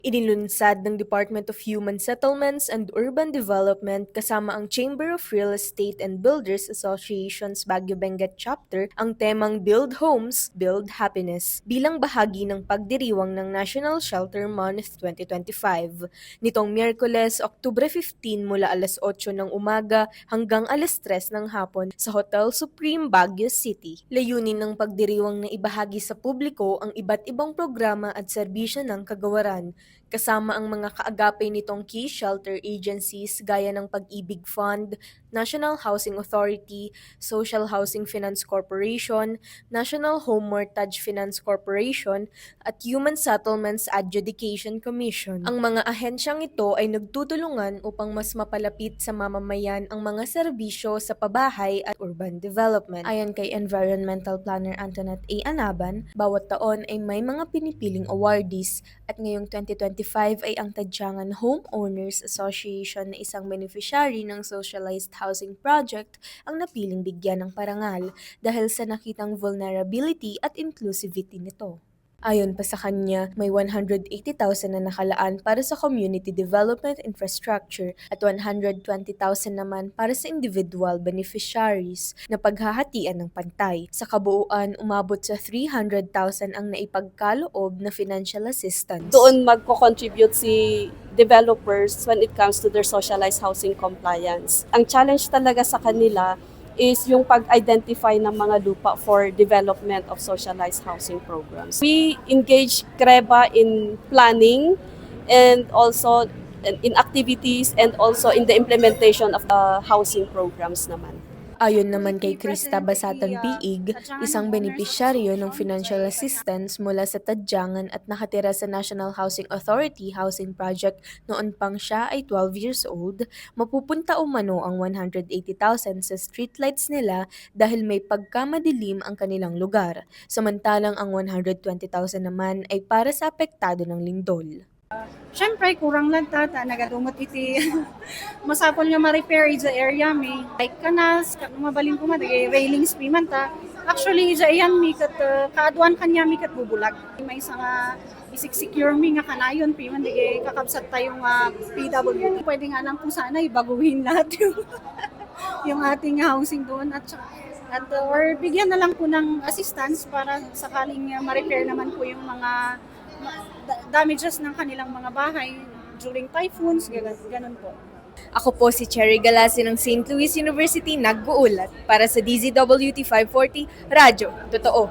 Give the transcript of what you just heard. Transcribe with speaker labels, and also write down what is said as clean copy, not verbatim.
Speaker 1: Inilunsad ng Department of Human Settlements and Urban Development kasama ang Chamber of Real Estate and Builders Association's Baguio Benguet Chapter ang temang Build Homes, Build Happiness bilang bahagi ng pagdiriwang ng National Shelter Month 2025. Nitong Miyerkules, Oktubre 15 mula alas 8 ng umaga hanggang alas 3 ng hapon sa Hotel Supreme Baguio City. Layunin ng pagdiriwang na ibahagi sa publiko ang iba't ibang programa at serbisyo ng kagawaran kasama ang mga kaagapay nitong key shelter agencies gaya ng Pag-ibig Fund, National Housing Authority, Social Housing Finance Corporation, National Home Mortgage Finance Corporation, at Human Settlements Adjudication Commission. Ang mga ahensyang ito ay nagtutulungan upang mas mapalapit sa mamamayan ang mga serbisyo sa pabahay at urban development. Ayon kay Environmental Planner Antoinette A. Anaban, bawat taon ay may mga pinipiling awardees at ngayong 2025 ay ang Tadyangan Homeowners Association na isang beneficiary ng Socialized Housing Project ang napiling bigyan ng parangal dahil sa nakitang vulnerability at inclusivity nito. Ayon pa sa kanya, may 180,000 na nakalaan para sa community development infrastructure at 120,000 naman para sa individual beneficiaries na paghahatian ng pantay. Sa kabuuan, umabot sa 300,000 ang naipagkaloob na financial assistance.
Speaker 2: Doon magko-contribute si developers when it comes to their socialized housing compliance. Ang challenge talaga sa kanila is yung pag-identify ng mga lupa for development of socialized housing programs. We engage CREBA in planning and also in activities and also in the implementation of the housing programs naman.
Speaker 1: Ayon naman kay Krista Basatan Piig, isang benepisyaryo ng financial assistance mula sa Tadyangan at nakatira sa National Housing Authority Housing Project noon pang siya ay 12 years old, mapupunta umano ang 180,000 sa streetlights nila dahil may pagkamadilim ang kanilang lugar. Samantalang ang 120,000 naman ay para sa apektado ng lindol.
Speaker 3: Siyempre, kurang lang tata, nagadumot iti. Masapol nga ma-repair sa area may like kanas, mabalin ko railings piman ta. Actually, iyan mi kat kaaduan kanya mi kat bubulag. May isa nga isik secure mi nga kanayon piman di kakabsat tayong PWD. Pwede nga lang po sana ibaguhin lahat yung ating housing doon at or bigyan na lang po ng assistance para sakaling ma-repair naman po yung mga damages ng kanilang mga bahay during typhoons, ganun po.
Speaker 1: Ako po si Cherry Galasi ng St. Louis University, nag-uulat para sa DZWT 540 Radyo. Totoo.